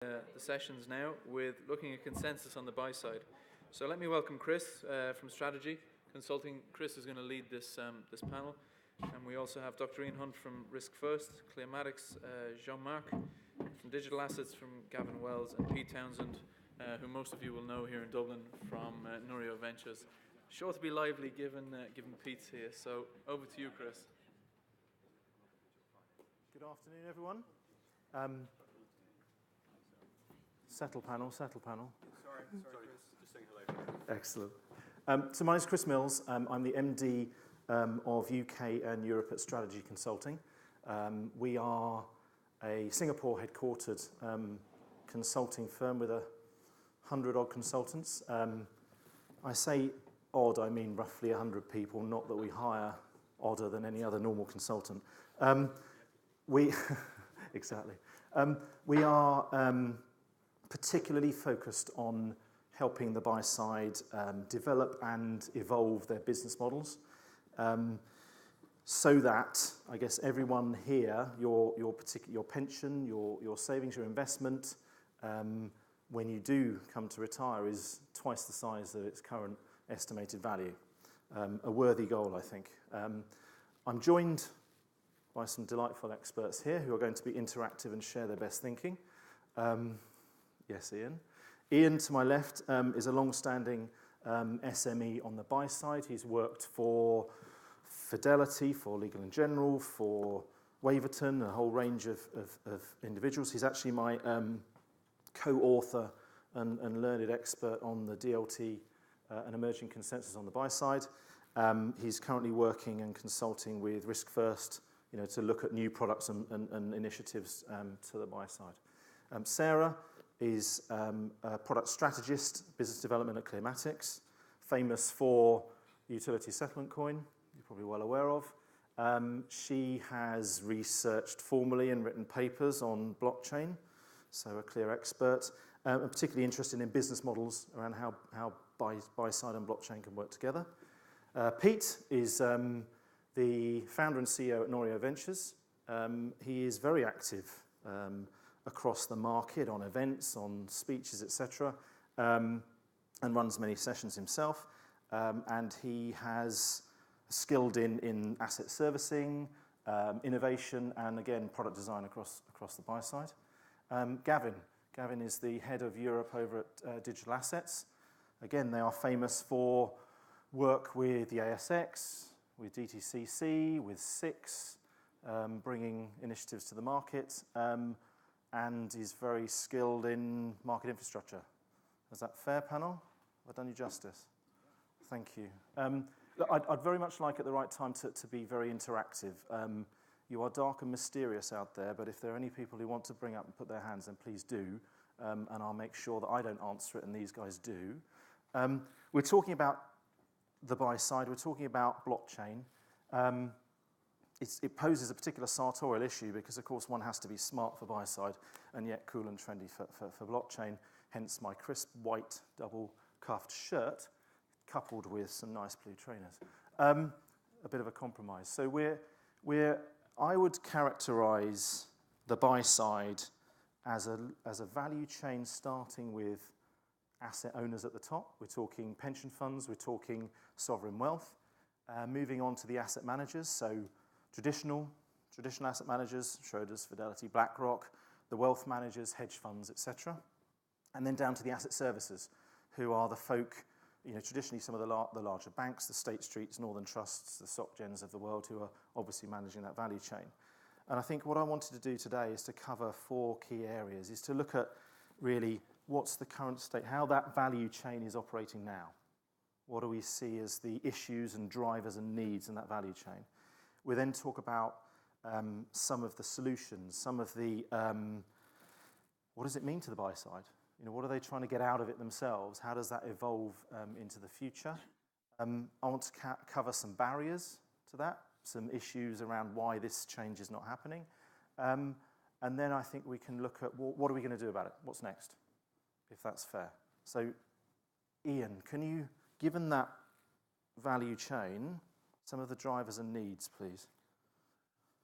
The sessions now with looking at consensus on the buy side. So let me welcome Chris from Strategy Consulting. Chris is going to lead this panel, and we also have Dr. Ian Hunt from Risk First, Cleomatics, Jean-Marc from Digital Assets from Gavin Wells, and Pete Townsend, who most of you will know here in Dublin from Nurio Ventures. Sure to be lively given Pete's here. So over to you, Chris. Good afternoon, everyone. Settle panel. Sorry, Chris. Just saying hello. Excellent. So my name is Chris Mills. I'm the MD of UK and Europe at Strategy Consulting. We are a Singapore-headquartered consulting firm with 100-odd consultants. I say odd, I mean roughly 100 people, not that we hire odder than any other normal consultant. Exactly. We are particularly focused on helping the buy side develop and evolve their business models, so that I guess everyone here, your pension, your savings, your investment, when you do come to retire, is twice the size of its current estimated value. A worthy goal, I think. I'm joined by some delightful experts here who are going to be interactive and share their best thinking. Yes, Ian. Ian, to my left, is a long-standing SME on the buy side. He's worked for Fidelity, for Legal & General, for Waverton, a whole range of individuals. He's actually my co-author and learned expert on the DLT and emerging consensus on the buy side. He's currently working and consulting with Risk First, to look at new products and initiatives to the buy side. Sarah is a product strategist, business development at Cleomatics, famous for utility settlement coin, you're probably well aware of. She has researched formally and written papers on blockchain, so a clear expert, and particularly interested in business models around how buy side and blockchain can work together. Pete is the founder and CEO at Nurio Ventures. He is very active across the market, on events, on speeches, etc., and runs many sessions himself. And he has skilled in asset servicing, innovation, and again, product design across the buy side. Gavin is the head of Europe over at Digital Assets. Again, they are famous for work with the ASX, with DTCC, with SIX, bringing initiatives to the market, and is very skilled in market infrastructure. Is that fair, panel? Have I done you justice? Thank you. I'd very much like at the right time to be very interactive. You are dark and mysterious out there, but if there are any people who want to bring up and put their hands, then please do, and I'll make sure that I don't answer it and these guys do. We're talking about the buy side, we're talking about blockchain. It poses a particular sartorial issue because, of course, one has to be smart for buy side and yet cool and trendy for blockchain, hence my crisp white double-cuffed shirt coupled with some nice blue trainers. A bit of a compromise. So I would characterize the buy side as a value chain starting with asset owners at the top. We're talking pension funds, we're talking sovereign wealth. Moving on to the asset managers, so traditional asset managers, Schroders, Fidelity, BlackRock, the wealth managers, hedge funds, etc. And then down to the asset servicers, who are the folk, traditionally some of the larger banks, the State Streets, Northern Trusts, the SocGens of the world, who are obviously managing that value chain. And I think what I wanted to do today is to cover 4 key areas, is to look at really what's the current state, how that value chain is operating now. What do we see as the issues and drivers and needs in that value chain? We then talk about some of the solutions, some of the, what does it mean to the buy side? What are they trying to get out of it themselves? How does that evolve into the future? I want to cover some barriers to that, some issues around why this change is not happening. And then I think we can look at what are we going to do about it? What's next? If that's fair. So, Ian, can you, given that value chain, some of the drivers and needs, please?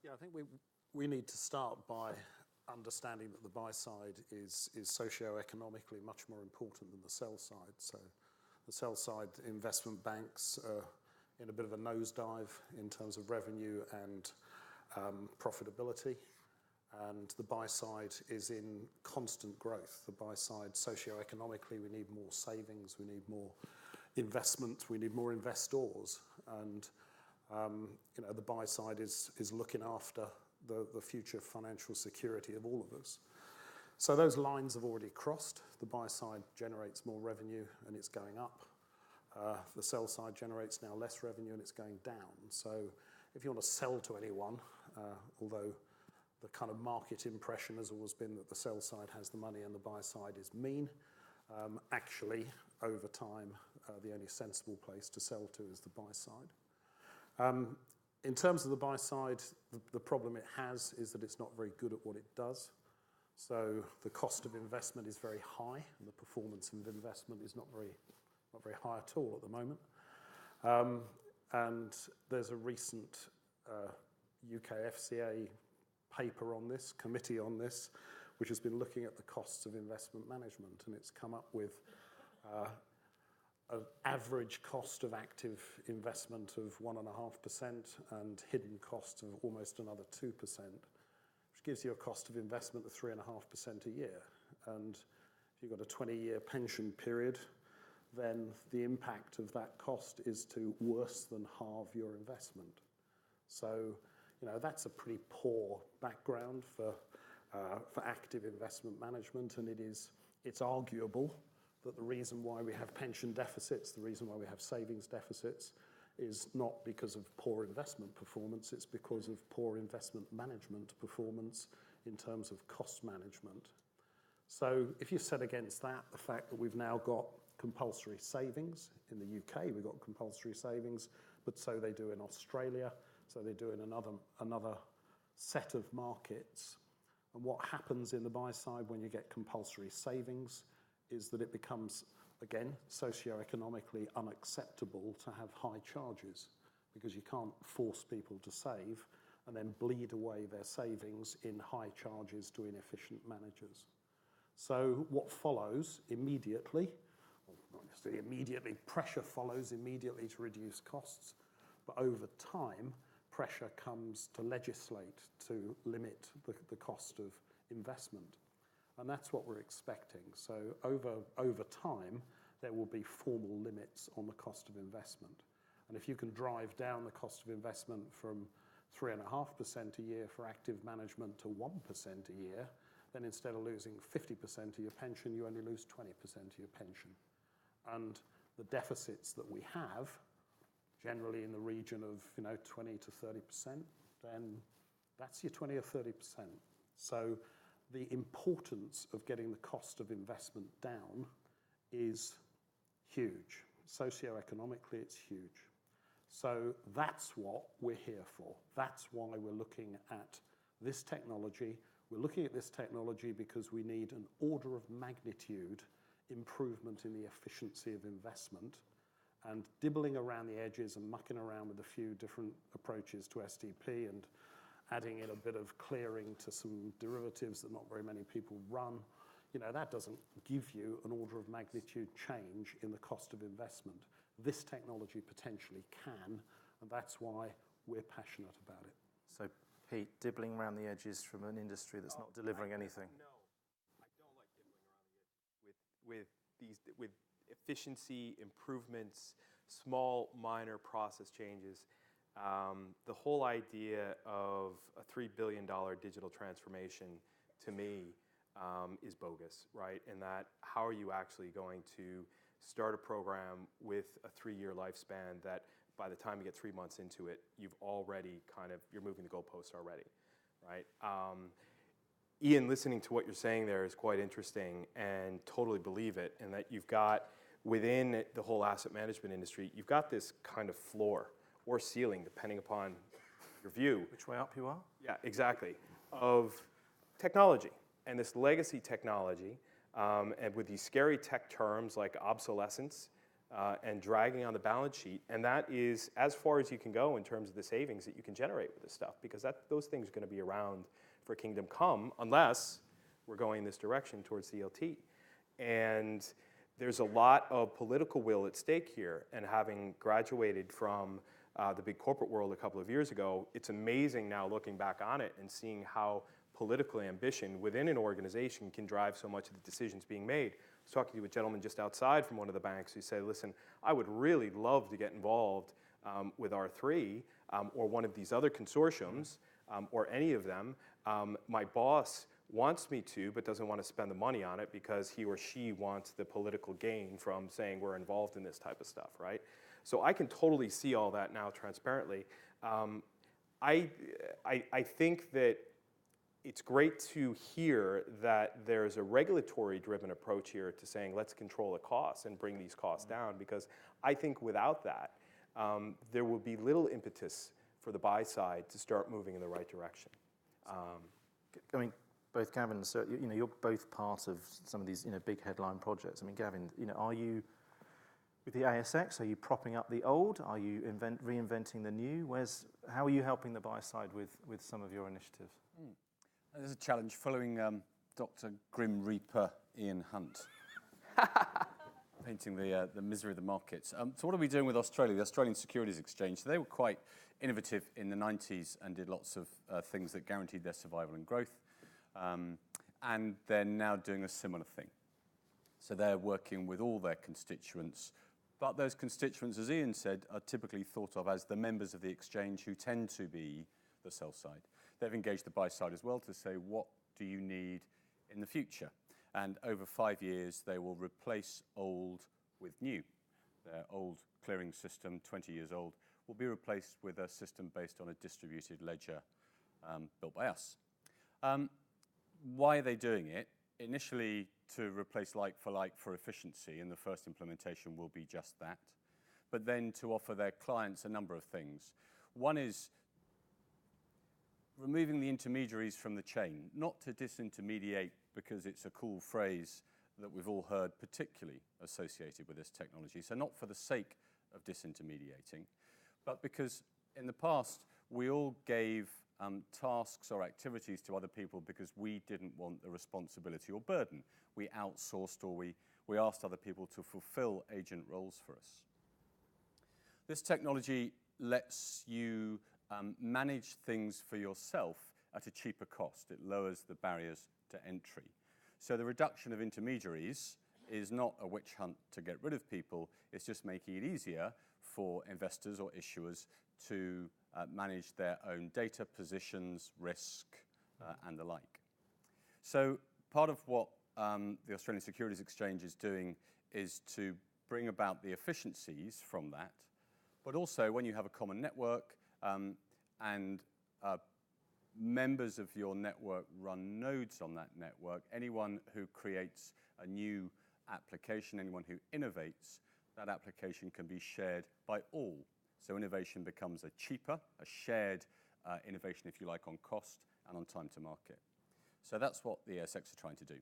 Yeah, I think we need to start by understanding that the buy side is socio-economically much more important than the sell side. So the sell side investment banks are in a bit of a nosedive in terms of revenue and profitability. And the buy side is in constant growth. The buy side, socio-economically, we need more savings, we need more investment, we need more investors. And the buy side is looking after the future financial security of all of us. So those lines have already crossed. The buy side generates more revenue and it's going up. The sell side generates now less revenue and it's going down. So if you want to sell to anyone, although the kind of market impression has always been that the sell side has the money and the buy side is mean, actually, over time, the only sensible place to sell to is the buy side. In terms of the buy side, the problem it has is that it's not very good at what it does. So the cost of investment is very high, and the performance of investment is not very high at all at the moment. And there's a recent UK FCA paper on this, committee on this, which has been looking at the costs of investment management, and it's come up with an average cost of active investment of 1.5% and hidden cost of almost another 2%, which gives you a cost of investment of 3.5% a year. And if you've got a 20-year pension period, then the impact of that cost is to worse than halve your investment. So, that's a pretty poor background for active investment management, and it's arguable that the reason why we have pension deficits, the reason why we have savings deficits, is not because of poor investment performance, it's because of poor investment management performance in terms of cost management. So if you set against that the fact that we've now got compulsory savings in the UK, we've got compulsory savings, but so they do in Australia, so they do in another set of markets. And what happens in the buy side when you get compulsory savings is that it becomes, again, socio-economically unacceptable to have high charges, because you can't force people to save and then bleed away their savings in high charges to inefficient managers. So what follows immediately, well, not necessarily immediately, pressure follows immediately to reduce costs, but over time, pressure comes to legislate to limit the cost of investment. And that's what we're expecting. So over time, there will be formal limits on the cost of investment. And if you can drive down the cost of investment from 3.5% a year for active management to 1% a year, then instead of losing 50% of your pension, you only lose 20% of your pension. And the deficits that we have, generally in the region of 20 to 30%, then that's your 20 or 30%. So the importance of getting the cost of investment down is huge. Socioeconomically, it's huge. So that's what we're here for. That's why we're looking at this technology. We're looking at this technology because we need an order of magnitude improvement in the efficiency of investment, and dibbling around the edges and mucking around with a few different approaches to STP and adding in a bit of clearing to some derivatives that not very many people run, that doesn't give you an order of magnitude change in the cost of investment. This technology potentially can, and that's why we're passionate about it. So, Pete, dibbling around the edges from an industry that's not delivering anything. No, I don't like dibbling around the edges with efficiency improvements, small minor process changes. The whole idea of a $3 billion digital transformation, to me, is bogus, right? In that, how are you actually going to start a program with a 3-year lifespan that by the time you get 3 months into it, you've already you're moving the goalposts already, right? Ian, listening to what you're saying there is quite interesting, and totally believe it, in that you've got, within the whole asset management industry, you've got this kind of floor or ceiling, depending upon your view. Which way up you are? Yeah, exactly, of technology, and this legacy technology, and with these scary tech terms like obsolescence and dragging on the balance sheet, and that is as far as you can go in terms of the savings that you can generate with this stuff, because those things are going to be around for Kingdom Come unless we're going this direction towards DLT. And there's a lot of political will at stake here. And having graduated from the big corporate world a couple of years ago, it's amazing now looking back on it and seeing how political ambition within an organization can drive so much of the decisions being made. I was talking to a gentleman just outside from one of the banks who said, listen, I would really love to get involved with R3 or one of these other consortiums or any of them. My boss wants me to, but doesn't want to spend the money on it because he or she wants the political gain from saying we're involved in this type of stuff, right? So I can totally see all that now transparently. I think that it's great to hear that there's a regulatory-driven approach here to saying let's control the costs and bring these costs down, because I think without that, there will be little impetus for the buy side to start moving in the right direction. I mean, both Gavin and Sir, you're both part of some of these, big headline projects. I mean, Gavin, are you with the ASX? Are you propping up the old? Are you reinventing the new? How are you helping the buy side with some of your initiatives? There's a challenge following Dr. Grim Reaper Ian Hunt, painting the misery of the markets. So what are we doing with Australia? The Australian Securities Exchange. So they were quite innovative in the 90s and did lots of things that guaranteed their survival and growth. And they're now doing a similar thing. So they're working with all their constituents. But those constituents, as Ian said, are typically thought of as the members of the exchange who tend to be the sell side. They've engaged the buy side as well to say, what do you need in the future? And over 5 years, they will replace old with new. Their old clearing system, 20 years old, will be replaced with a system based on a distributed ledger built by us. Why are they doing it? Initially, to replace like for efficiency, and the first implementation will be just that. But then to offer their clients a number of things. One is removing the intermediaries from the chain, not to disintermediate because it's a cool phrase that we've all heard, particularly associated with this technology. So not for the sake of disintermediating, but because in the past we all gave tasks or activities to other people because we didn't want the responsibility or burden. We outsourced or we asked other people to fulfill agent roles for us. This technology lets you manage things for yourself at a cheaper cost. It lowers the barriers to entry. So the reduction of intermediaries is not a witch hunt to get rid of people, it's just making it easier for investors or issuers to manage their own data, positions, risk, and the like. So part of what the Australian Securities Exchange is doing is to bring about the efficiencies from that, but also when you have a common network and members of your network run nodes on that network, anyone who creates a new application, anyone who innovates, that application can be shared by all. So innovation becomes a cheaper, a shared innovation, if you like, on cost and on time to market. So that's what the ASX are trying to do.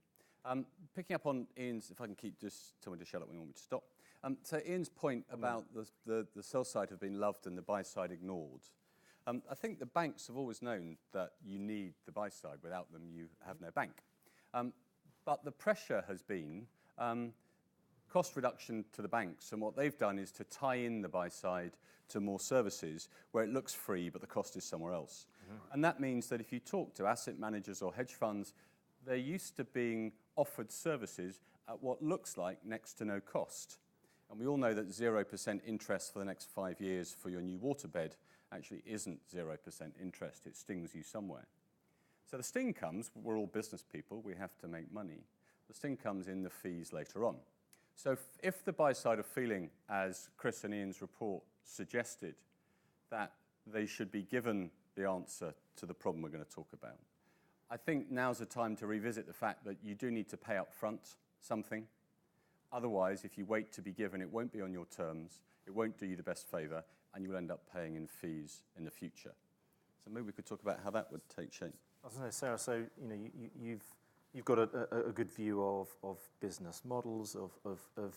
Picking up on Ian's, if I can keep just someone to shut up when you want me to stop. So Ian's point about the sell side have been loved and the buy side ignored. I think the banks have always known that you need the buy side. Without them, you have no bank. But the pressure has been cost reduction to the banks, and what they've done is to tie in the buy side to more services where it looks free, but the cost is somewhere else. Mm-hmm. And that means that if you talk to asset managers or hedge funds, they're used to being offered services at what looks like next to no cost. And we all know that 0% interest for the next 5 years for your new waterbed actually isn't 0% interest. It stings you somewhere. So the sting comes, we're all business people, we have to make money. The sting comes in the fees later on. So if the buy side are feeling, as Chris and Ian's report suggested, that they should be given the answer to the problem we're going to talk about, I think now's the time to revisit the fact that you do need to pay up front something. Otherwise, if you wait to be given, it won't be on your terms, it won't do you the best favour, and you will end up paying in fees in the future. So maybe we could talk about how that would take shape. I was going to say, Sarah, so you've got a good view of business models, of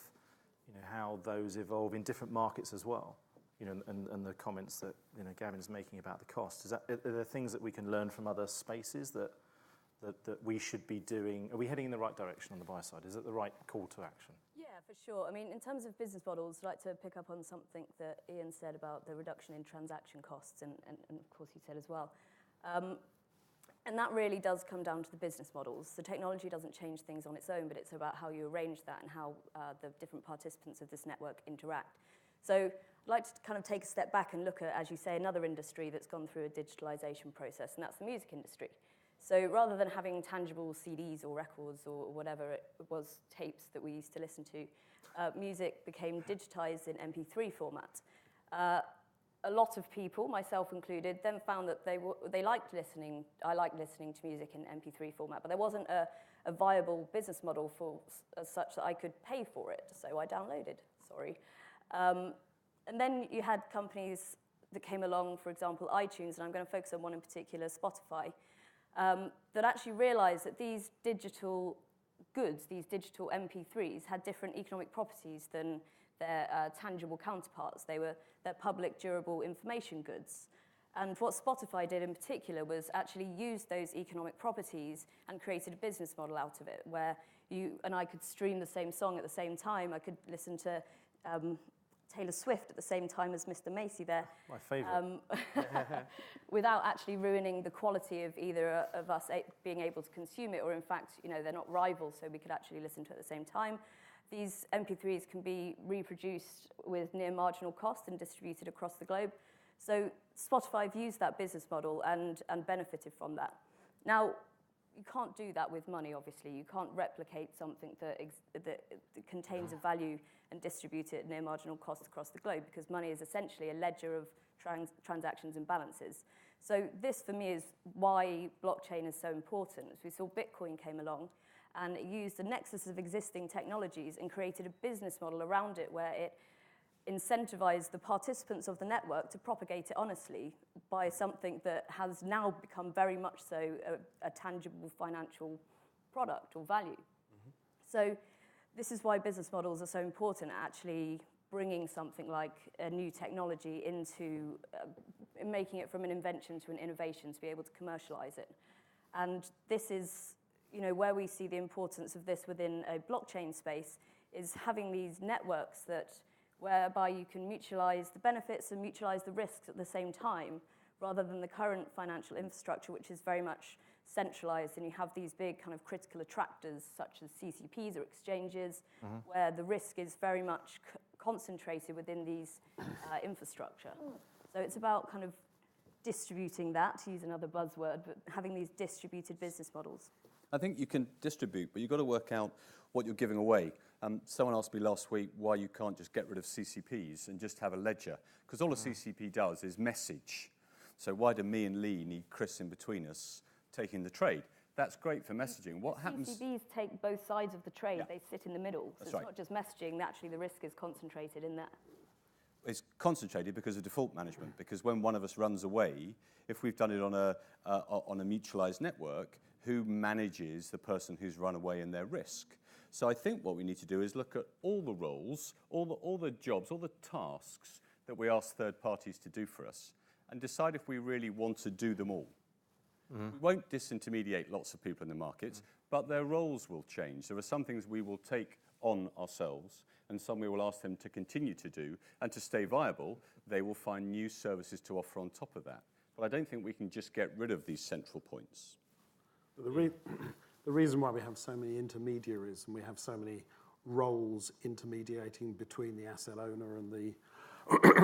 how those evolve in different markets as well. and the comments that Gavin's making about the cost. Are there things that we can learn from other spaces that we should be doing? Are we heading in the right direction on the buy side? Is it the right call to action? Yeah, for sure. I mean, in terms of business models, I'd like to pick up on something that Ian said about the reduction in transaction costs, and of course you said as well. And that really does come down to the business models. The technology doesn't change things on its own, but it's about how you arrange that and how the different participants of this network interact. So I'd like to kind of take a step back and look at, as you say, another industry that's gone through a digitalization process, and that's the music industry. So rather than having tangible CDs or records or whatever it was, tapes that we used to listen to, music became digitized in MP3 format. A lot of people, myself included, then found that they liked listening. I liked listening to music in MP3 format, but there wasn't a viable business model as such that I could pay for it. So I downloaded. Sorry. And then you had companies that came along, for example, iTunes, and I'm going to focus on one in particular, Spotify, that actually realized that these digital goods, these digital MP3s, had different economic properties than their tangible counterparts. They're public, durable information goods. And what Spotify did in particular was actually use those economic properties and created a business model out of it, where you and I could stream the same song at the same time. I could listen to Taylor Swift at the same time as Mr. Macy there. My favourite. Without actually ruining the quality of either of us being able to consume it, or in fact, they're not rivals, so we could actually listen to it at the same time. These MP3s can be reproduced with near marginal cost and distributed across the globe. So Spotify used that business model and benefited from that. Now, you can't do that with money, obviously. You can't replicate something that contains a value and distribute it near marginal cost across the globe, because money is essentially a ledger of transactions and balances. So this, for me, is why blockchain is so important. As we saw, Bitcoin came along, and it used a nexus of existing technologies and created a business model around it where it incentivized the participants of the network to propagate it honestly by something that has now become very much so a tangible financial product or value. Mm-hmm. So this is why business models are so important, actually bringing something like a new technology into making it from an invention to an innovation to be able to commercialize it. And this is where we see the importance of this within a blockchain space, is having these networks whereby you can mutualize the benefits and mutualize the risks at the same time, rather than the current financial infrastructure, which is very much centralized, and you have these big kind of critical attractors such as CCPs or exchanges, where the risk is very much concentrated within these infrastructure. So it's about kind of distributing that, to use another buzzword, but having these distributed business models. I think you can distribute, but you've got to work out what you're giving away. Someone asked me last week why you can't just get rid of CCPs and just have a ledger, because all a CCP does is message. So why do me and Lee need Chris in between us taking the trade? That's great for messaging. What happens? CCPs take both sides of the trade. Yeah. They sit in the middle. So That's it's right. not just messaging. Actually, the risk is concentrated in that. It's concentrated because of default management, because when one of us runs away, if we've done it on a mutualized network, who manages the person who's run away and their risk? So I think what we need to do is look at all the roles, all the jobs, all the tasks that we ask third parties to do for us, and decide if we really want to do them all. Mm-hmm. We won't disintermediate lots of people in the markets, but their roles will change. There are some things we will take on ourselves, and some we will ask them to continue to do, and to stay viable, they will find new services to offer on top of that. But I don't think we can just get rid of these central points. The reason why we have so many intermediaries and we have so many roles intermediating between the asset owner and the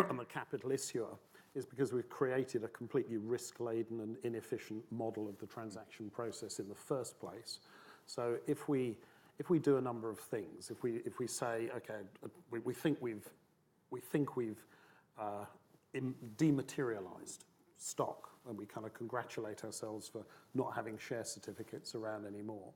and the capital issuer is because we've created a completely risk-laden and inefficient model of the transaction process in the first place. So if we do a number of things, if we say, okay, we think we've dematerialized stock, and we kind of congratulate ourselves for not having share certificates around anymore,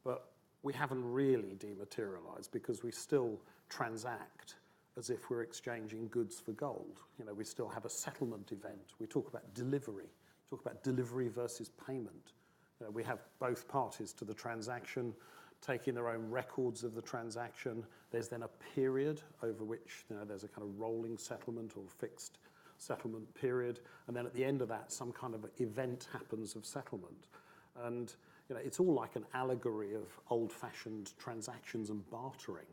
but we haven't really dematerialized because we still transact as if we're exchanging goods for gold. We still have a settlement event. We talk about delivery versus payment. We have both parties to the transaction taking their own records of the transaction. There's then a period over which there's a kind of rolling settlement or fixed settlement period, and then at the end of that, some kind of event happens of settlement. And it's all like an allegory of old-fashioned transactions and bartering.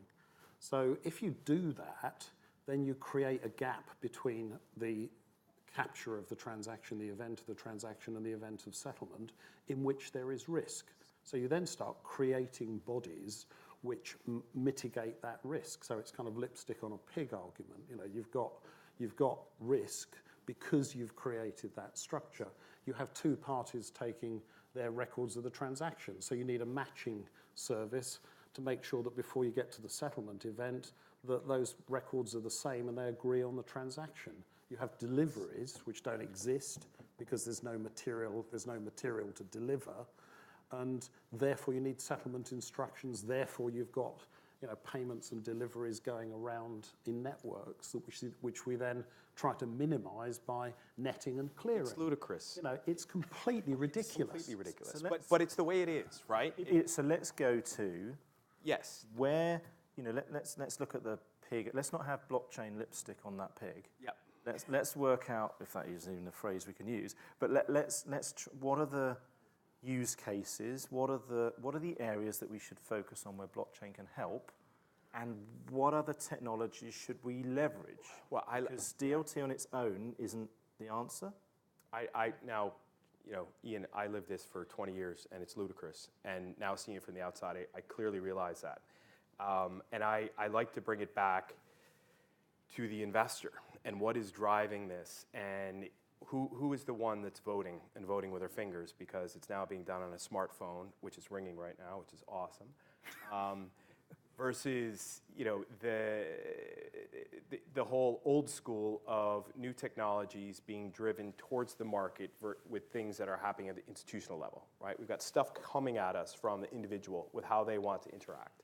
So if you do that, then you create a gap between the capture of the transaction, the event of the transaction, and the event of settlement, in which there is risk. So you then start creating bodies which mitigate that risk. So it's kind of lipstick on a pig argument. You've got risk because you've created that structure. You have two parties taking their records of the transaction. So you need a matching service to make sure that before you get to the settlement event, that those records are the same and they agree on the transaction. You have deliveries which don't exist because there's no material to deliver, and therefore you need settlement instructions. Therefore you've got payments and deliveries going around in networks, which we then try to minimize by netting and clearing. It's ludicrous. It's completely ridiculous. It's completely ridiculous. But it's the way it is, right? So let's go to Yes. where, let's look at the pig. Let's not have blockchain lipstick on that pig. Yep. Let's work out if that is even a phrase we can use. But what are the use cases? What are the areas that we should focus on where blockchain can help? And what other technologies should we leverage? Well, because DLT on its own isn't the answer. Now, Ian, I lived this for 20 years, and it's ludicrous. And now seeing it from the outside, I clearly realize that. And I like to bring it back to the investor and what is driving this, and who is the one that's voting and voting with their fingers, because it's now being done on a smartphone, which is ringing right now, which is awesome, versus the whole old school of new technologies being driven towards the market with things that are happening at the institutional level, right? We've got stuff coming at us from the individual with how they want to interact.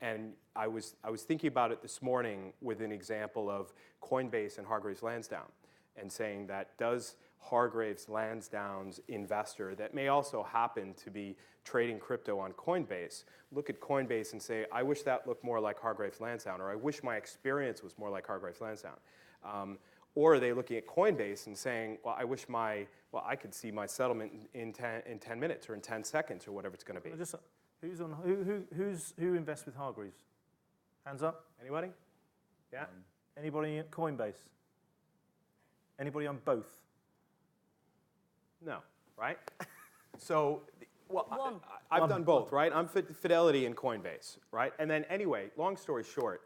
And I was thinking about it this morning with an example of Coinbase and Hargreaves Lansdown, and saying that does Hargreaves Lansdown's investor that may also happen to be trading crypto on Coinbase look at Coinbase and say, I wish that looked more like Hargreaves Lansdown, or I wish my experience was more like Hargreaves Lansdown. Or are they looking at Coinbase and saying, well, I could see my settlement in 10 minutes or in 10 seconds or whatever it's going to be. Who invests with Hargreaves? Hands up. Anybody? Yeah? Anybody at Coinbase? Anybody on both? No, right? So, One. I've done both, right? I'm Fidelity and Coinbase, right? And then anyway, long story short,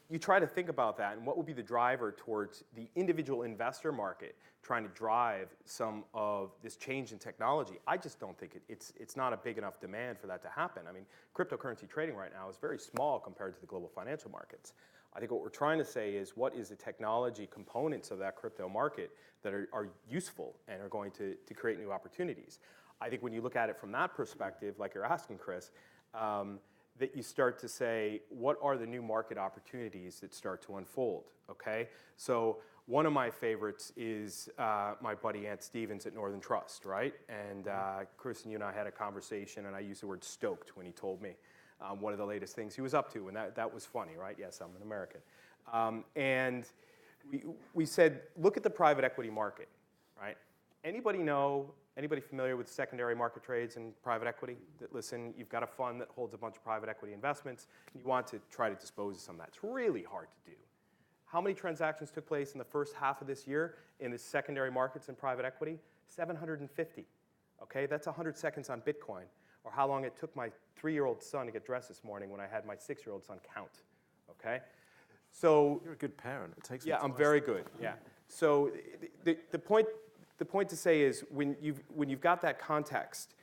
you try to think about that and what would be the driver towards the individual investor market trying to drive some of this change in technology. I just don't think it's not a big enough demand for that to happen. I mean, cryptocurrency trading right now is very small compared to the global financial markets. I think what we're trying to say is what is the technology components of that crypto market that are useful and are going to create new opportunities. I think when you look at it from that perspective, like you're asking, Chris, that you start to say, what are the new market opportunities that start to unfold, okay? So one of my favorites is my buddy Ant Stevens at Northern Trust, right? And Chris and you and I had a conversation, and I used the word stoked when he told me one of the latest things he was up to, and that was funny, right? Yes, I'm an American. And we said, look at the private equity market, right? Anybody familiar with secondary market trades and private equity? That listen, you've got a fund that holds a bunch of private equity investments, and you want to try to dispose of some of that. It's really hard to do. How many transactions took place in the first half of this year in the secondary markets and private equity? 750. Okay, that's 100 seconds on Bitcoin, or how long it took my 3-year-old son to get dressed this morning when I had my 6-year-old son count. Okay, so you're a good parent. It takes. Yeah, I'm very good. Yeah. So the point to say is when you've got that context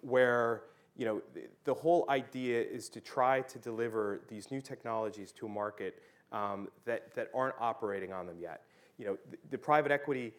where the whole idea is to try to deliver these new technologies to a market that aren't operating on them yet. The private equity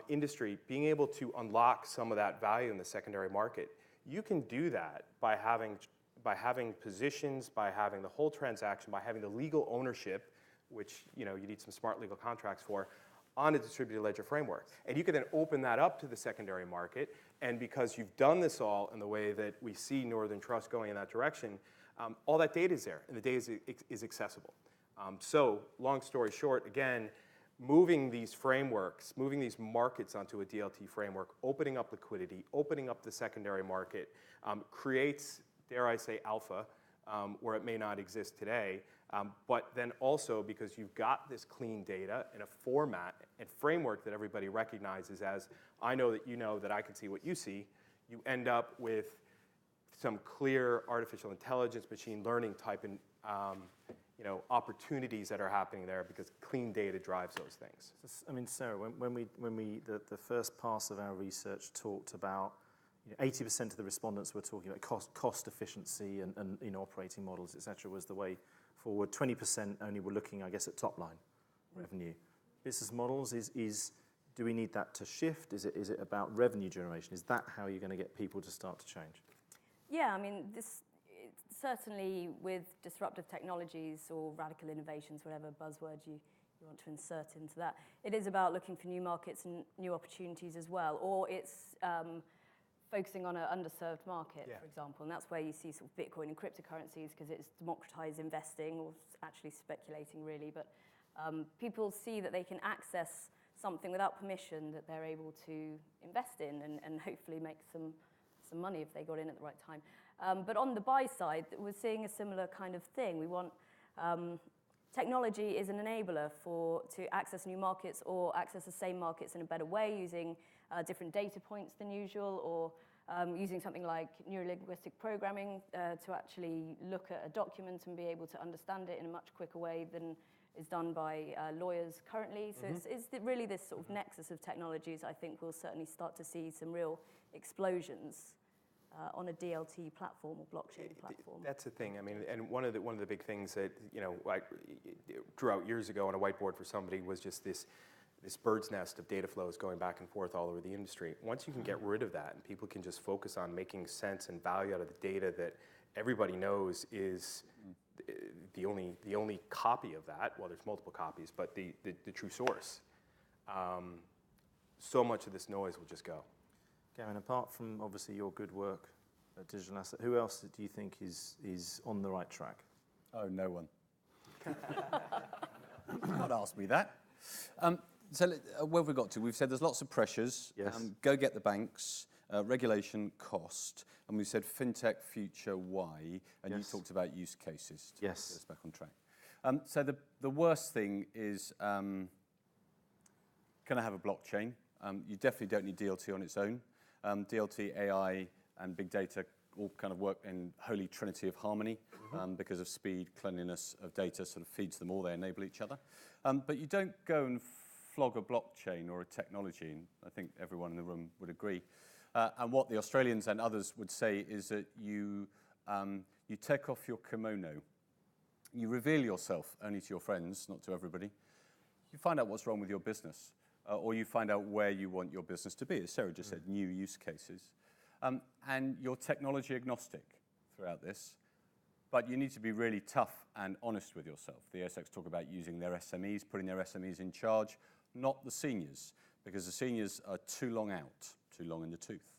industry being able to unlock some of that value in the secondary market, you can do that by having positions, by having the whole transaction, by having the legal ownership, which you need some smart legal contracts for, on a distributed ledger framework. And you can then open that up to the secondary market And because you've done this all in the way that we see Northern Trust going in that direction, all that data is there, and the data is accessible. So long story short, again, moving these frameworks, moving these markets onto a DLT framework, opening up liquidity, opening up the secondary market, creates, dare I say, alpha, where it may not exist today. But then also, because you've got this clean data in a format and framework that everybody recognizes as, I know that I can see what you see, you end up with some clear artificial intelligence, machine learning type opportunities that are happening there, because clean data drives those things. I mean, Sarah, the first pass of our research talked about 80% of the respondents were talking about cost efficiency and operating models, etc., was the way forward. 20% only were looking, I guess, at top line revenue. Business models do we need that to shift? Is it about revenue generation? Is that how you're going to get people to start to change? Yeah, I mean, certainly with disruptive technologies or radical innovations, whatever buzzword you want to insert into that, it is about looking for new markets and new opportunities as well, or it's focusing on an underserved market, for example, and that's where you see sort of Bitcoin and cryptocurrencies, because it's democratized investing, or actually speculating really, but people see that they can access something without permission that they're able to invest in and hopefully make some money if they got in at the right time. But on the buy side, we're seeing a similar kind of thing. We want technology is an enabler to access new markets or access the same markets in a better way, using different data points than usual, or using something like neurolinguistic programming to actually look at a document and be able to understand it in a much quicker way than is done by lawyers currently. So it's really this sort of nexus of technologies. I think we'll certainly start to see some real explosions on a DLT platform or blockchain platform. That's the thing. I mean, and one of the big things that I drew out years ago on a whiteboard for somebody was just this bird's nest of data flows going back and forth all over the industry. Once you can get rid of that and people can just focus on making sense and value out of the data that everybody knows is the only copy of that. Well, there's multiple copies, but the true source. So much of this noise will just go. Gavin, apart from obviously your good work at Digital Asset, who else do you think is on the right track? Oh, no one. Not ask me that. So where have we got to? We've said there's lots of pressures. Yes. Go get the banks, regulation, cost, and we said fintech, future, why, and you talked about use cases to get us back on track. So the worst thing is, can I have a blockchain? You definitely don't need DLT on its own. DLT, AI, and big data all kind of work in holy trinity of harmony because of speed, cleanliness of data sort of feeds them all, they enable each other. But you don't go and flog a blockchain or a technology, and I think everyone in the room would agree. And what the Australians and others would say is that you take off your kimono, you reveal yourself only to your friends, not to everybody. You find out what's wrong with your business. Or you find out where you want your business to be. As Sarah just said, new use cases. And you're technology agnostic throughout this, but you need to be really tough and honest with yourself. The ASX talk about using their SMEs, putting their SMEs in charge, not the seniors, because the seniors are too long out, too long in the tooth.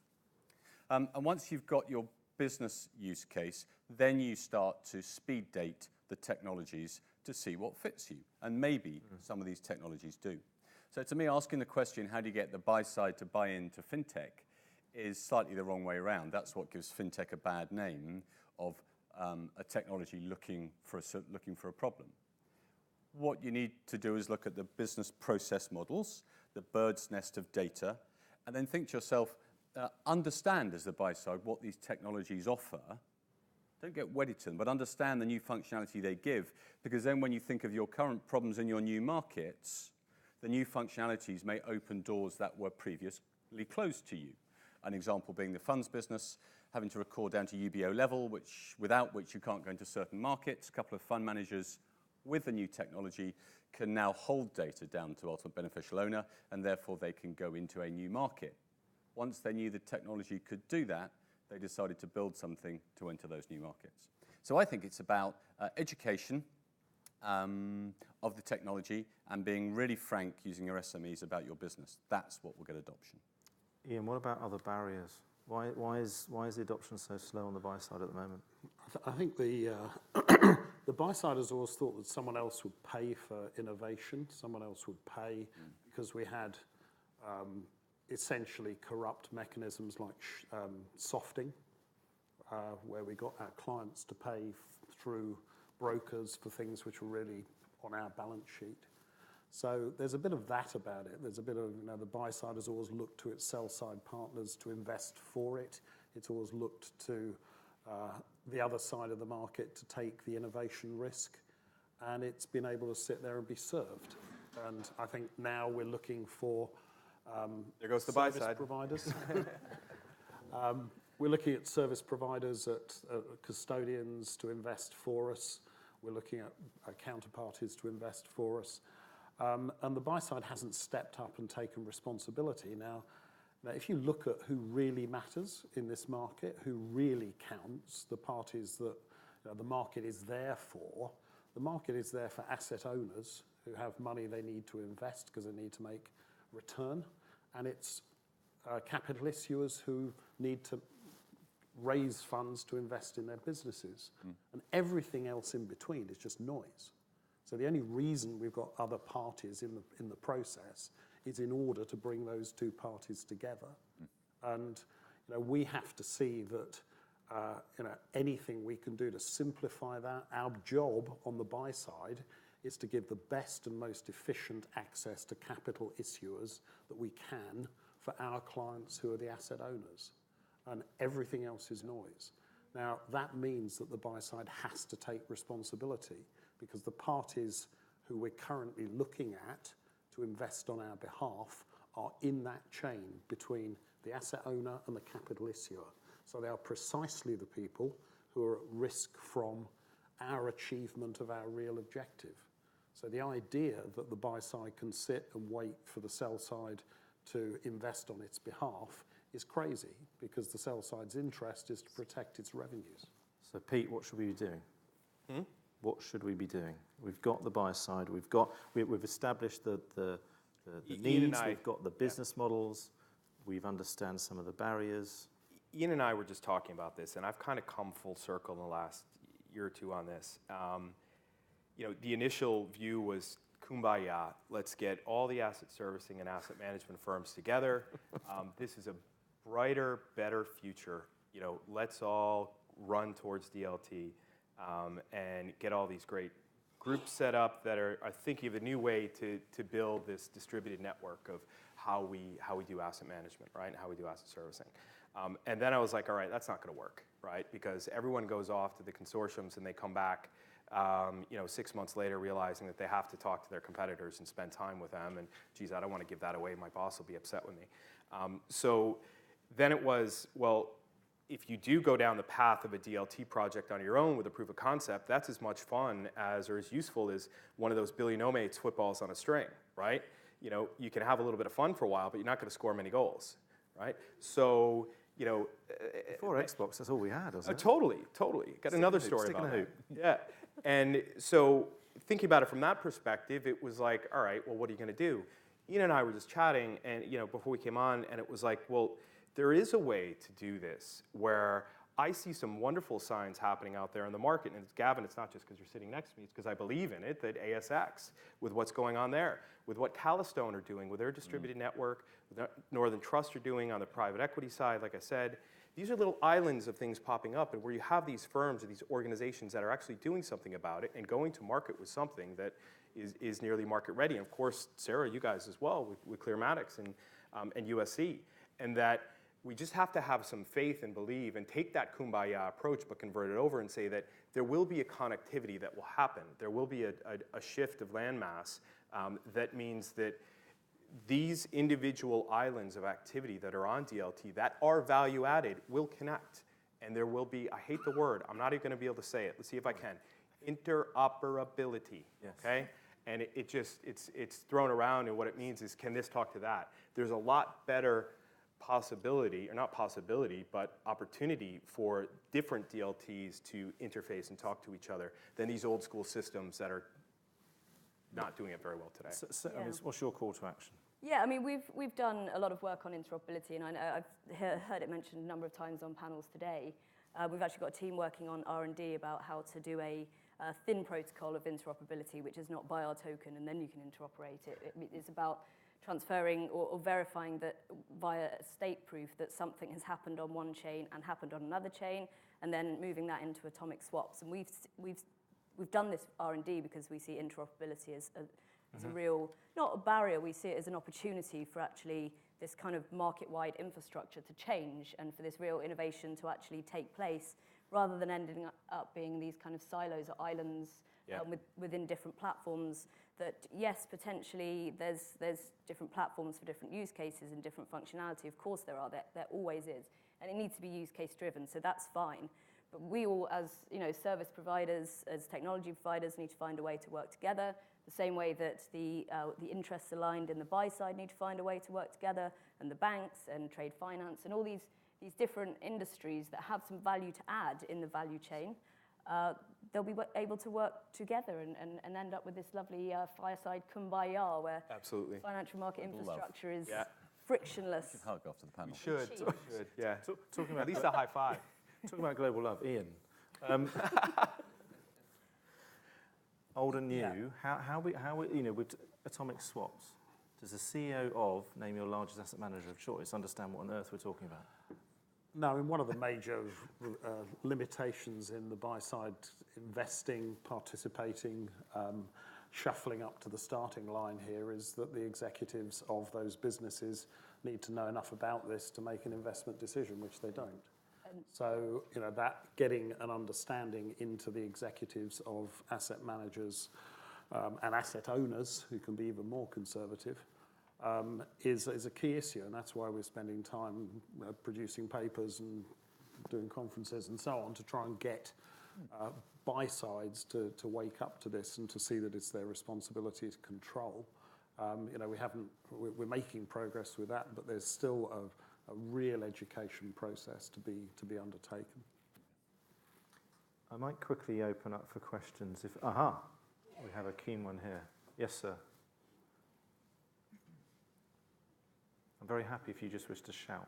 And once you've got your business use case, then you start to speed date the technologies to see what fits you. And maybe some of these technologies do. So to me, asking the question, how do you get the buy side to buy into fintech, is slightly the wrong way around. That's what gives fintech a bad name of a technology looking for a problem. What you need to do is look at the business process models, the bird's nest of data, and then think to yourself, understand as the buy side what these technologies offer. Don't get wedded to them, but understand the new functionality they give, because then when you think of your current problems in your new markets, the new functionalities may open doors that were previously closed to you. An example being the funds business, having to record down to UBO level, without which you can't go into certain markets. A couple of fund managers with the new technology can now hold data down to ultimate beneficial owner, and therefore they can go into a new market. Once they knew the technology could do that, they decided to build something to enter those new markets. So I think it's about education, of the technology and being really frank using your SMEs about your business. That's what will get adoption. Ian, what about other barriers? Why is the adoption so slow on the buy side at the moment? I think the the buy side has always thought that someone else would pay for innovation, someone else would pay because we had essentially corrupt mechanisms like softing, where we got our clients to pay through brokers for things which were really on our balance sheet. So there's a bit of that about it. There's a bit of, the buy side has always looked to its sell side partners to invest for it. It's always looked to the other side of the market to take the innovation risk, and it's been able to sit there and be served. And I think now we're looking for there goes the buy service side. providers. We're looking at service providers, at custodians to invest for us. We're looking at counterparties to invest for us. And the buy side hasn't stepped up and taken responsibility. Now, if you look at who really matters in this market, who really counts, the parties that the market is there for, the market is there for asset owners who have money they need to invest because they need to make return. And it's capital issuers who need to raise funds to invest in their businesses. And everything else in between is just noise. So the only reason we've got other parties in the process is in order to bring those two parties together. And we have to see that anything we can do to simplify that. Our job on the buy side is to give the best and most efficient access to capital issuers that we can for our clients who are the asset owners. And everything else is noise. Now, that means that the buy side has to take responsibility, because the parties who we're currently looking at to invest on our behalf are in that chain between the asset owner and the capital issuer. So they are precisely the people who are at risk from our achievement of our real objective. So the idea that the buy side can sit and wait for the sell side to invest on its behalf is crazy, because the sell side's interest is to protect its revenues. So Pete, what should we be doing? What should we be doing? We've got the buy side. We've established the needs. We've got the business models. We've understand some of the barriers. Ian and I were just talking about this, and I've kind of come full circle in the last year or two on this. The initial view was kumbaya. Let's get all the asset servicing and asset management firms together. This is a brighter, better future. Let's all run towards DLT and get all these great groups set up that are thinking of a new way to build this distributed network of how we do asset management, right, and how we do asset servicing. And then I was like, all right, that's not going to work, right, because everyone goes off to the consortiums and they come back 6 months later realizing that they have to talk to their competitors and spend time with them, and geez, I don't want to give that away, my boss will be upset with me. So then it was, well, if you do go down the path of a DLT project on your own with a proof of concept, that's as much fun as or as useful as one of those Billy No-Mates footballs on a string, right? You can have a little bit of fun for a while, but you're not going to score many goals, right? So, Before Xbox, that's all we had, wasn't it? Totally. Got another story about that. Yeah. And so thinking about it from that perspective, it was like, all right, well, what are you going to do? Ian and I were just chatting, and before we came on, and it was like, well, there is a way to do this where I see some wonderful signs happening out there in the market. And Gavin, it's not just because you're sitting next to me, it's because I believe in it, that ASX, with what's going on there, with what Calistone are doing, with their distributed network, with what Northern Trust are doing on the private equity side, like I said, these are little islands of things popping up, and where you have these firms or these organizations that are actually doing something about it and going to market with something that is nearly market ready. And of course, Sarah, you guys as well, with Clearmatics and USC, and that we just have to have some faith and believe and take that kumbaya approach, but convert it over and say that there will be a connectivity that will happen. There will be a shift of landmass that means that these individual islands of activity that are on DLT that are value added will connect. And there will be, I hate the word, I'm not even going to be able to say it. Let's see if I can. Interoperability, yes. Okay? And it's thrown around, and what it means is, can this talk to that? There's a lot better possibility, or not possibility, but opportunity for different DLTs to interface and talk to each other than these old school systems that are not doing it very well today. So, I mean, what's your call to action? Yeah, I mean, we've done a lot of work on interoperability, and I know I've heard it mentioned a number of times on panels today. We've actually got a team working on R&D about how to do a thin protocol of interoperability, which is not buy our token and then you can interoperate it. It's about transferring or verifying that via a state proof that something has happened on one chain and happened on another chain, and then moving that into atomic swaps. And we've done this R&D because we see interoperability as a real, not a barrier, we see it as an opportunity for actually this kind of market-wide infrastructure to change and for this real innovation to actually take place, rather than ending up being these kind of silos or islands within different platforms. That, yes, potentially there's different platforms for different use cases and different functionality. Of course there are, there always is. And it needs to be use case driven, so that's fine. But we all, as service providers, as technology providers, need to find a way to work together. The same way that the interests aligned in the buy side need to find a way to work together, and the banks and trade finance and all these different industries that have some value to add in the value chain, they'll be able to work together and end up with this lovely fireside kumbaya where Absolutely. financial market infrastructure is Yeah. frictionless. We should hug after the panel. We should, yeah. Talking At about least a high five. talking about global love, Ian. Old and new. How with atomic swaps, does the CEO of, name your largest asset manager of choice, understand what on earth we're talking about? No, I mean, one of the major limitations in the buy-side investing, participating, shuffling up to the starting line here is that the executives of those businesses need to know enough about this to make an investment decision, which they don't. So, that getting an understanding into the executives of asset managers and asset owners, who can be even more conservative, is a key issue, and that's why we're spending time producing papers and doing conferences and so on to try and get buy sides to wake up to this and to see that it's their responsibility to control. We're making progress with that, but there's still a real education process to be undertaken. I might quickly open up for questions. We have a keen one here. Yes, sir. I'm very happy if you just wish to shout.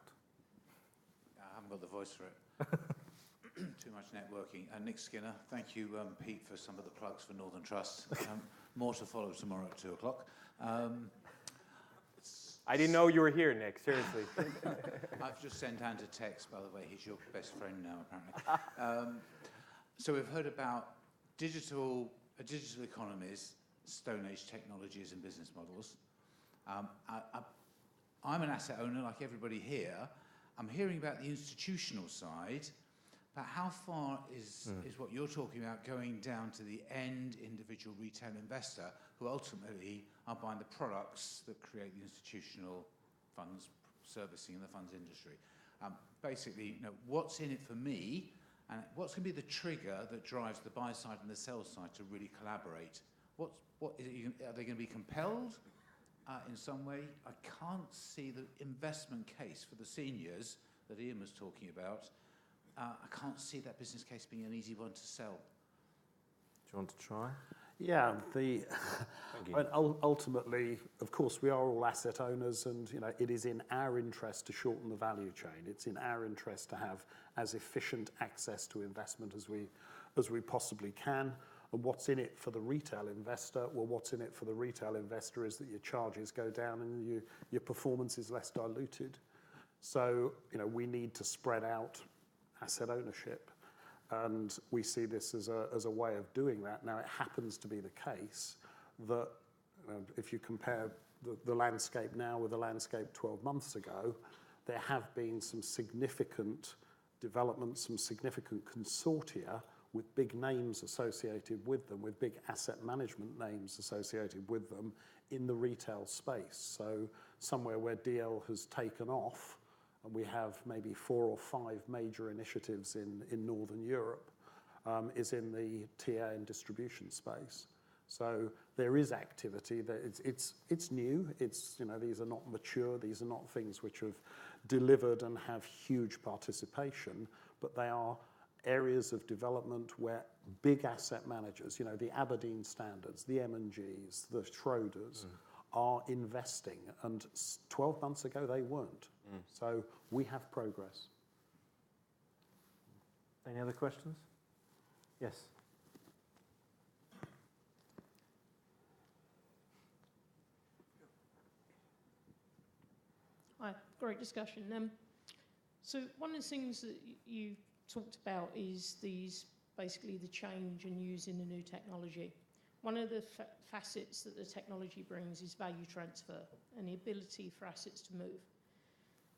I haven't got the voice for it. Too much networking. Nick Skinner, thank you, Pete, for some of the plugs for Northern Trust. More to follow tomorrow at 2 o'clock. I didn't know you were here, Nick, seriously. I've just sent Ant a text, by the way. He's your best friend now, apparently. So we've heard about digital economies, Stone Age technologies and business models. I'm an asset owner like everybody here. I'm hearing about the institutional side, but how far is what you're talking about going down to the end individual retail investor who ultimately are buying the products that create the institutional funds servicing in the funds industry? Basically, what's in it for me, and what's going to be the trigger that drives the buy side and the sell side to really collaborate? What is it, are they going to be compelled in some way? I can't see the investment case for the seniors that Ian was talking about. I can't see that business case being an easy one to sell. Do you want to try? Yeah, ultimately, of course, we are all asset owners, and it is in our interest to shorten the value chain. It's in our interest to have as efficient access to investment as we possibly can. And what's in it for the retail investor? Well, what's in it for the retail investor is that your charges go down and your performance is less diluted. So, we need to spread out asset ownership, and we see this as a way of doing that. Now, it happens to be the case that if you compare the landscape now with the landscape 12 months ago, there have been some significant developments, some significant consortia with big names associated with them, with big asset management names associated with them in the retail space. So somewhere where DL has taken off, and we have maybe 4 or 5 major initiatives in Northern Europe, is in the TA and distribution space. So there is activity. It's new. These are not mature. These are not things which have delivered and have huge participation, but they are areas of development where big asset managers, the Aberdeen Standards, the M&Gs, the Schroders, are investing, and 12 months ago they weren't. So we have progress. Any other questions? Yes. Hi, great discussion. So one of the things that you talked about is basically the change and using the new technology. One of the facets that the technology brings is value transfer and the ability for assets to move.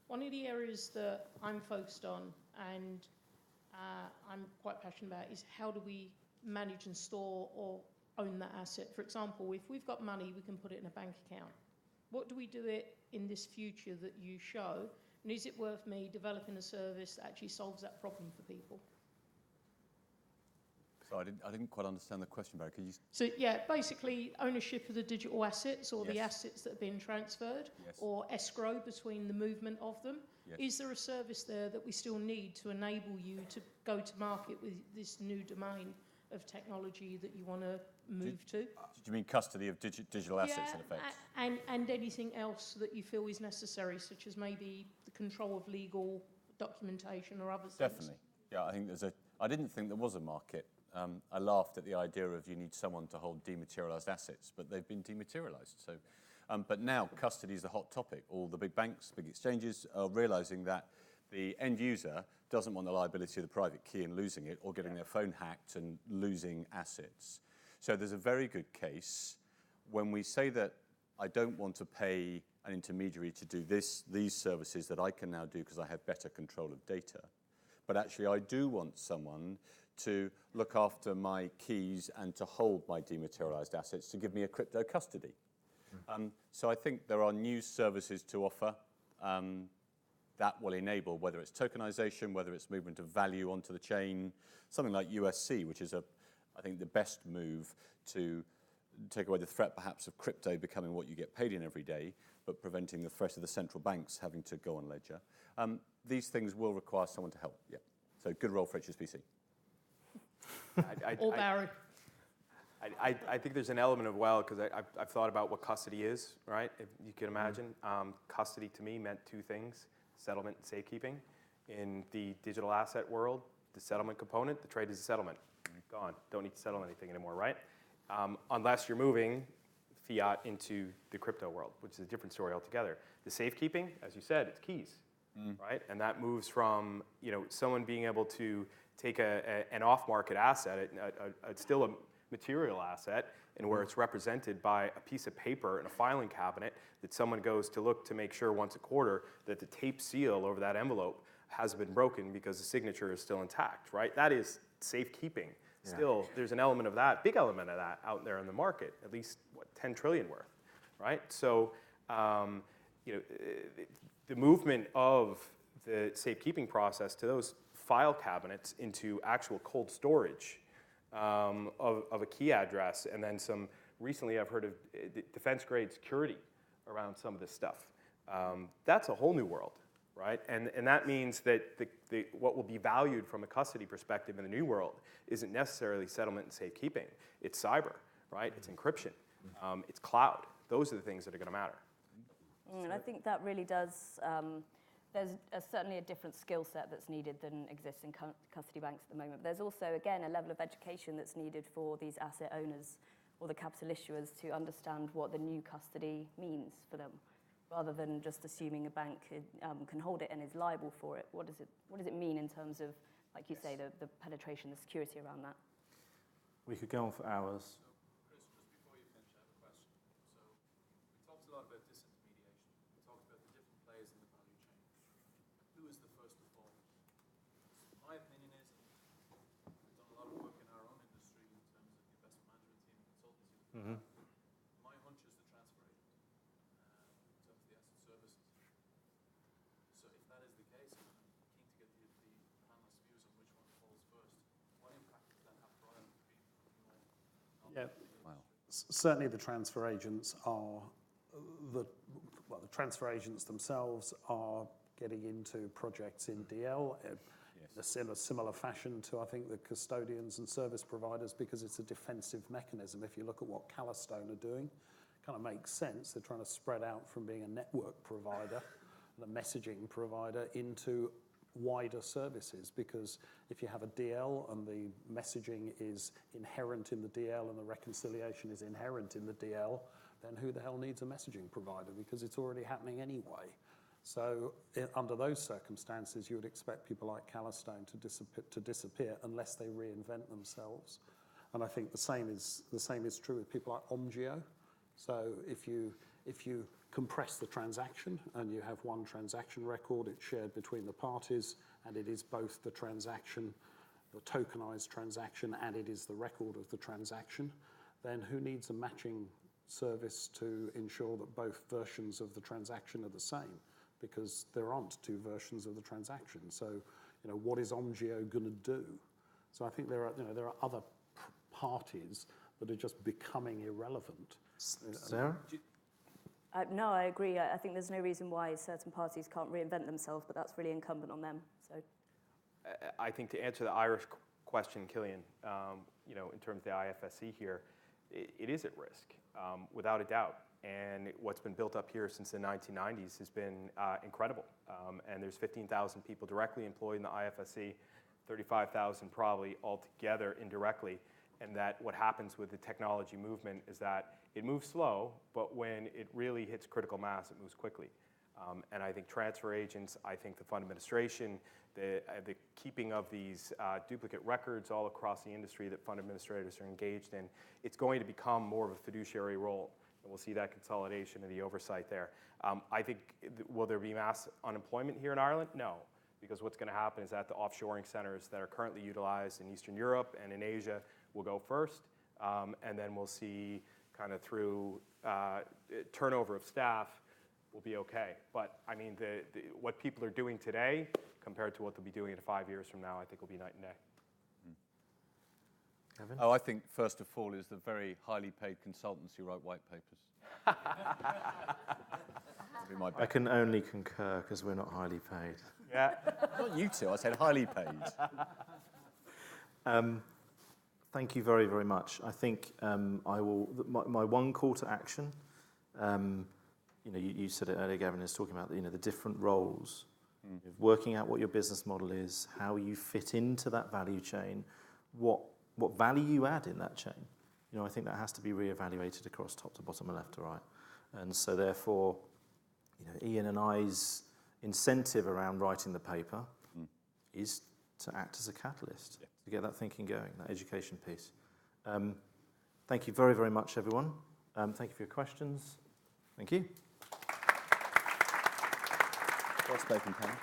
One of the areas that I'm focused on and I'm quite passionate about is how do we manage and store or own that asset. For example, if we've got money, we can put it in a bank account. What do we do it in this future that you show? And is it worth me developing a service that actually solves that problem for people? So I didn't quite understand the question, Barry. Could you? So yeah, basically ownership of the digital assets or the Yes. assets that have been transferred Yes. or escrow between the movement of them. Yes. Is there a service there that we still need to enable you to go to market with this new domain of technology that you want to move to? Do you mean custody of digital assets, in effect? And anything else that you feel is necessary, such as maybe the control of legal documentation or other things? Definitely. Yeah, I think I didn't think there was a market. I laughed at the idea of you need someone to hold dematerialised assets, but they've been dematerialised. So, but now custody is a hot topic. All the big banks, big exchanges are realising that the end user doesn't want the liability of the private key and losing it, or getting their phone hacked and losing assets. So there's a very good case when we say that I don't want to pay an intermediary to do these services that I can now do because I have better control of data. But actually I do want someone to look after my keys and to hold my dematerialised assets, to give me a crypto custody. So I think there are new services to offer that will enable, whether it's tokenization, whether it's movement of value onto the chain, something like USC, which is I think the best move to take away the threat perhaps of crypto becoming what you get paid in every day, but preventing the threat of the central banks having to go on ledger. These things will require someone to help, yeah. So good role for HSBC. Or Barry. I think there's an element of, well, because I've thought about what custody is, right? If you can imagine. Custody to me meant two things: settlement and safekeeping. In the digital asset world, the settlement component, the trade is a settlement. Gone. Don't need to settle anything anymore, right? Unless you're moving fiat into the crypto world, which is a different story altogether. The safekeeping, as you said, it's keys, right? And that moves from someone being able to take an off-market asset, still a material asset, and where it's represented by a piece of paper in a filing cabinet that someone goes to look to make sure once a quarter that the tape seal over that envelope hasn't been broken because the signature is still intact, right? That is safekeeping. Yeah. Still, there's an element of that, big element of that out there in the market, at least, 10 trillion worth, right? So, the movement of the safekeeping process to those file cabinets into actual cold storage of a key address, and then some, recently I've heard of defense-grade security around some of this stuff. That's a whole new world, right? And that means that what will be valued from a custody perspective in the new world isn't necessarily settlement and safekeeping. It's cyber, right? It's encryption. It's cloud. Those are the things that are going to matter. And I think that really does, there's certainly a different skill set that's needed than exists in custody banks at the moment. But there's also, again, a level of education that's needed for these asset owners or the capital issuers to understand what the new custody means for them, rather than just assuming a bank can hold it and is liable for it. What does it mean in terms of, like you say, the penetration, the security around that? We could go on for hours. So, Chris, just before you finish, I have a question. So, we talked a lot about disintermediation. We talked about the different players in the value chain. Who is the first to fall? My opinion is, we've done a lot of work in our own industry in terms of the investment management team and consultancy. My hunch is the transfer agent in terms of the asset services. So, if that is the case, I'm keen to get the panelists' views on which one falls first. What impact does that have for Ireland? Yeah. Wow. Certainly the transfer agents are, the transfer agents themselves are getting into projects in DL in a similar fashion to, I think, the custodians and service providers, because it's a defensive mechanism. If you look at what Calastone are doing, kind of makes sense. They're trying to spread out from being a network provider and a messaging provider into wider services, because if you have a DL and the messaging is inherent in the DL and the reconciliation is inherent in the DL, then who the hell needs a messaging provider, because it's already happening anyway. So under those circumstances, you would expect people like Calastone to disappear unless they reinvent themselves. And I think the same is true with people like Omgeo. So if you compress the transaction and you have one transaction record, it's shared between the parties, and it is both the transaction, the tokenized transaction, and it is the record of the transaction, then who needs a matching service to ensure that both versions of the transaction are the same? Because there aren't two versions of the transaction. So, what is Omgeo going to do? So I think there are other parties that are just becoming irrelevant. Sarah? No, I agree. I think there's no reason why certain parties can't reinvent themselves, but that's really incumbent on them. So, I think to answer the Irish question, Killian, in terms of the IFSC here, it is at risk, without a doubt. And what's been built up here since the 1990s has been incredible. And there's 15,000 people directly employed in the IFSC, 35,000 probably altogether indirectly. And that what happens with the technology movement is that it moves slow, but when it really hits critical mass, it moves quickly. And I think transfer agents, I think the fund administration, the keeping of these duplicate records all across the industry that fund administrators are engaged in, it's going to become more of a fiduciary role. And we'll see that consolidation and the oversight there. I think, will there be mass unemployment here in Ireland? No, because what's going to happen is that the offshoring centers that are currently utilized in Eastern Europe and in Asia will go first, and then we'll see kind of through turnover of staff, will be okay. But I mean, what people are doing today compared to what they'll be doing in 5 years from now, I think will be night and day. Kevin? Oh, I think first of all is the very highly paid consultants who write white papers. That'd be my bet. I can only concur because we're not highly paid. Yeah. Not you two, I said highly paid. Thank you very, very much. I think I will. My one call to action. You said it earlier, Gavin, is talking about the different roles, working out what your business model is, how you fit into that value chain, what value you add in that chain. I think that has to be reevaluated across top to bottom and left to right. And so therefore, Ian and I's incentive around writing the paper is to act as a catalyst to get that thinking going, that education piece. Thank you very, very much, everyone. Thank you for your questions. Thank you. Well spoken, panel.